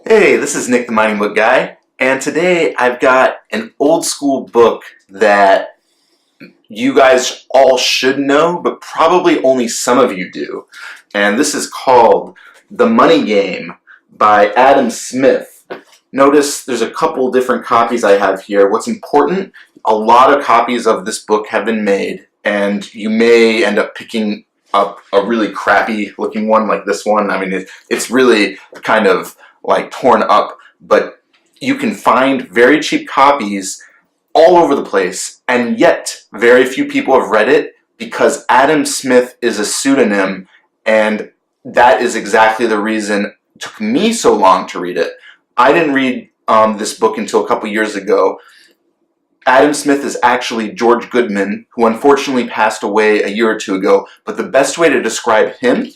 Hey, this is Nick the Mining Book Guy, and today I've got an old school book that you guys all should know, but probably only some of you do. And this is called The Money Game by Adam Smith. Notice there's a couple different copies I have here. What's important, a lot of copies of this book have been made, and you may end up picking up a really crappy looking one like this one. I mean, it's really kind of like torn up, but you can find very cheap copies all over the place, and yet very few people have read it because Adam Smith is a pseudonym, and that is exactly the reason it took me so long to read it. I didn't read this book until a couple years ago. Adam Smith is actually George Goodman, who unfortunately passed away a year or two ago, but the best way to describe him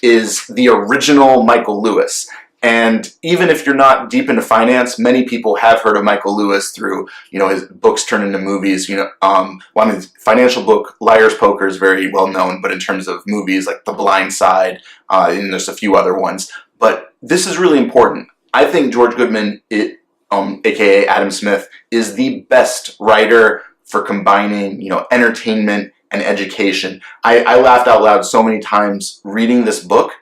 is the original Michael Lewis. And even if you're not deep into finance, many people have heard of Michael Lewis through, his books turned into movies. His financial book, Liar's Poker, is very well known, but in terms of movies like The Blind Side, and there's a few other ones. But this is really important. I think George Goodman, aka Adam Smith, is the best writer for combining, entertainment and education. I laughed out loud so many times reading this book,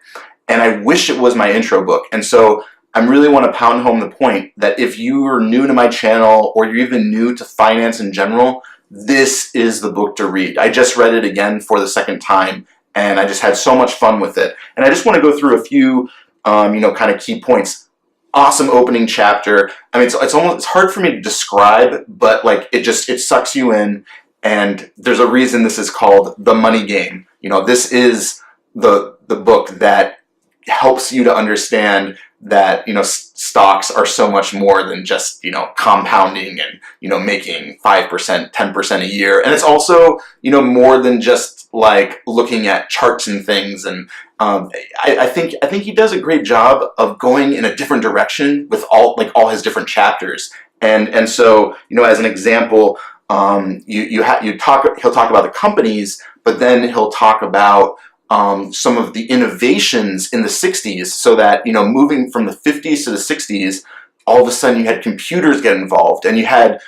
and I wish it was my intro book. And so I really want to pound home the point that if you are new to my channel or you're even new to finance in general, this is the book to read. I just read it again for the second time, and I just had so much fun with it. And I just want to go through a few, kind of key points. Awesome opening chapter. I mean, it's hard for me to describe, but like it sucks you in. And there's a reason this is called The Money Game. This is the book that helps you to understand that stocks are so much more than just compounding and making 5%, 10% a year, and it's also more than just like looking at charts and things. And I think he does a great job of going in a different direction with all his different chapters. And so as an example, he'll talk about the companies, but then he'll talk about some of the innovations in the 60s, so that moving from the 50s to the 60s, all of a sudden you had computers get involved, and you had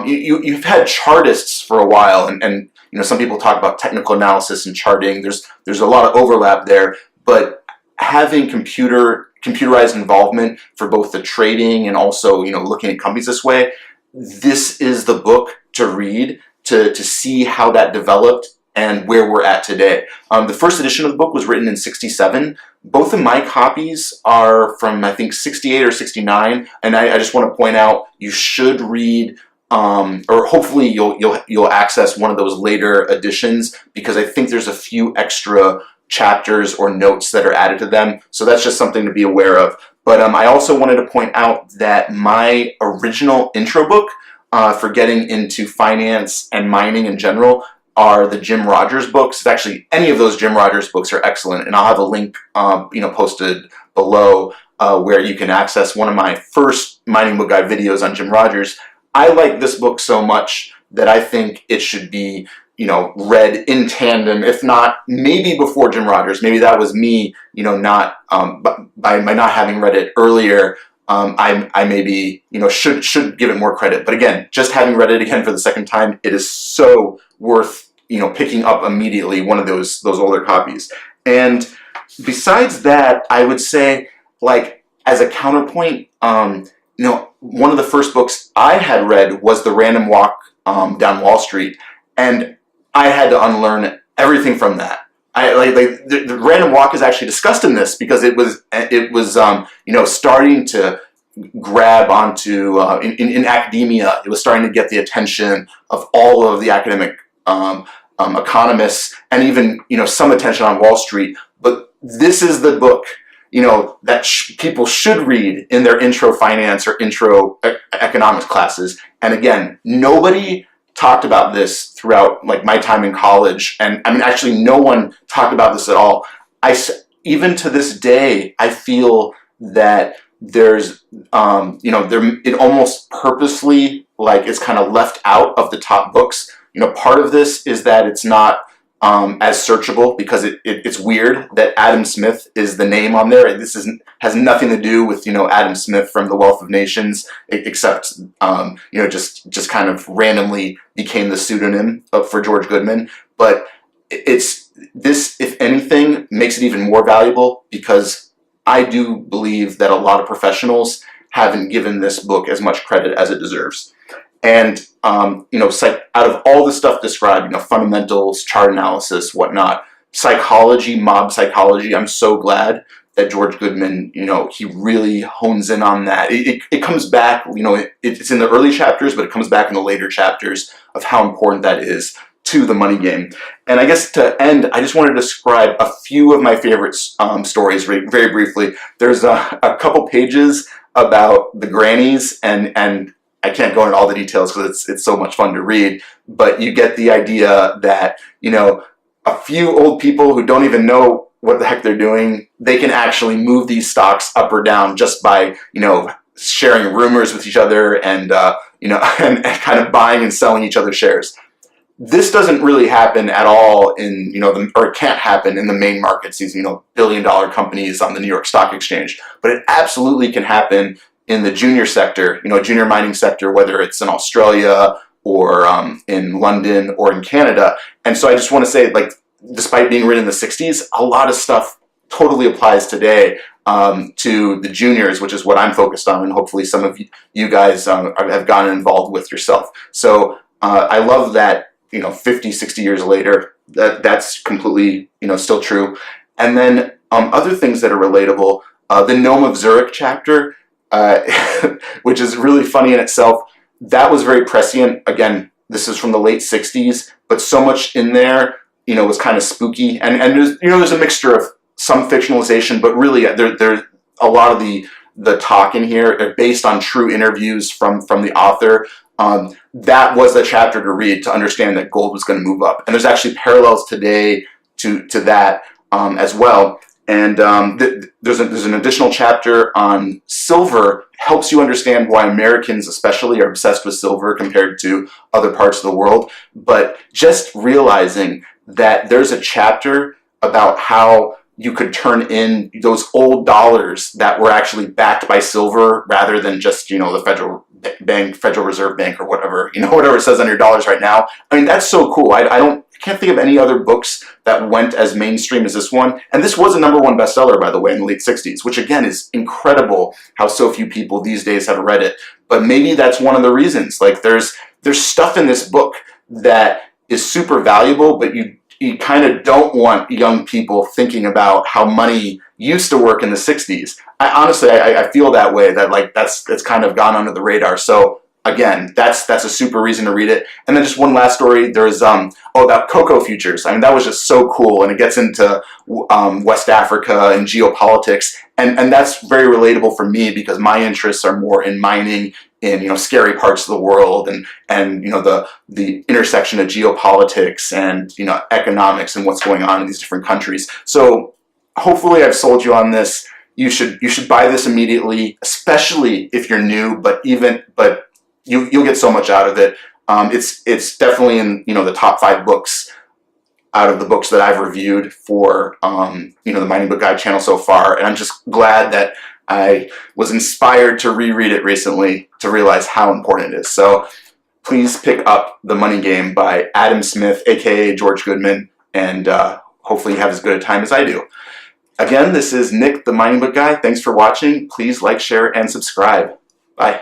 you've had chartists for a while, and some people talk about technical analysis and charting. There's a lot of overlap there, but having computerized involvement for both the trading and also looking at companies this way, this is the book to read to see how that developed and where we're at today. The first edition of the book was written in '67. Both of my copies are from, I think, '68 or '69, and I just want to point out you should read, or hopefully you'll access one of those later editions, because I think there's a few extra chapters or notes that are added to them. So that's just something to be aware of. But I also wanted to point out that my original intro book for getting into finance and mining in general are the Jim Rogers books. Actually, any of those Jim Rogers books are excellent, and I'll have a link, posted below where you can access one of my first Mining Book Guy videos on Jim Rogers. I like this book so much that I think it should be, read in tandem, if not maybe before Jim Rogers. Maybe that was me, not by not having read it earlier. I maybe should give it more credit. But again, just having read it again for the second time, it is so worth picking up immediately one of those older copies. And besides that, I would say, like, as a counterpoint, one of the first books I had read was The Random Walk Down Wall Street, and I had to unlearn everything from that. The Random Walk is actually discussed in this, because it was starting to grab onto in academia. It was starting to get the attention of all of the academic economists, and even some attention on Wall Street. But this is the book that people should read in their intro finance or intro economics classes. And again, nobody talked about this throughout my time in college, and I mean, actually no one talked about this at all. Even to this day, I feel that there's it almost purposely, it's kind of left out of the top books. Part of this is that it's not as searchable because it's weird that Adam Smith is the name on there. This has nothing to do with Adam Smith from The Wealth of Nations, except just kind of randomly became the pseudonym for George Goodman. But this, if anything, makes it even more valuable because I do believe that a lot of professionals haven't given this book as much credit as it deserves. And out of all the stuff described, fundamentals, chart analysis, whatnot, psychology, mob psychology, I'm so glad that George Goodman, he really hones in on that. It comes back, it's in the early chapters, but it comes back in the later chapters of how important that is to the money game. And I guess to end, I just want to describe a few of my favorite stories very briefly. There's a couple pages about the grannies, and I can't go into all the details because it's so much fun to read, but you get the idea that, a few old people who don't even know what the heck they're doing, they can actually move these stocks up or down just by, sharing rumors with each other and, and kind of buying and selling each other's shares. This doesn't really happen at all in, or it can't happen in the main markets, these, billion-dollar companies on the New York Stock Exchange, but it absolutely can happen in the junior sector, junior mining sector, whether it's in Australia or in London or in Canada. And so I just want to say, despite being written in the 60s, a lot of stuff totally applies today to the juniors, which is what I'm focused on, and hopefully some of you guys have gotten involved with yourself. So I love that, 50, 60 years later, that's completely, still true. And then other things that are relatable, the Gnome of Zurich chapter, which is really funny in itself. That was very prescient. Again, this is from the late 60s, but so much in there, was kind of spooky. And there's a mixture of some fictionalization, but really there's a lot of the talk in here are based on true interviews from the author. That was a chapter to read to understand that gold was going to move up. And there's actually parallels today to that as well. And there's an additional chapter on silver, helps you understand why Americans especially are obsessed with silver compared to other parts of the world. But just realizing that there's a chapter about how you could turn in those old dollars that were actually backed by silver rather than just, the Federal Reserve Bank or whatever, whatever it says on your dollars right now. I mean, that's so cool. I can't think of any other books that went as mainstream as this one. And this was a #1 bestseller, by the way, in the late 60s, which again is incredible how so few people these days have read it. But maybe that's one of the reasons. There's stuff in this book that is super valuable, but you kind of don't want young people thinking about how money used to work in the 60s. I feel that way, that that's kind of gone under the radar. So again, that's a super reason to read it. And then just one last story. There's about cocoa futures. I mean, that was just so cool, and it gets into West Africa and geopolitics, and that's very relatable for me because my interests are more in mining in scary parts of the world and the intersection of geopolitics and economics and what's going on in these different countries. So hopefully I've sold you on this. You should buy this immediately, especially if you're new. But you'll get so much out of it. It's definitely in the top 5 books out of the books that I've reviewed for the Mining Book Guide channel so far, and I'm just glad that I was inspired to reread it recently to realize how important it is. So please pick up The Money Game by Adam Smith, aka George Goodman, and hopefully you have as good a time as I do. Again, this is Nick, the Mining Book Guy. Thanks for watching. Please like, share, and subscribe. Bye.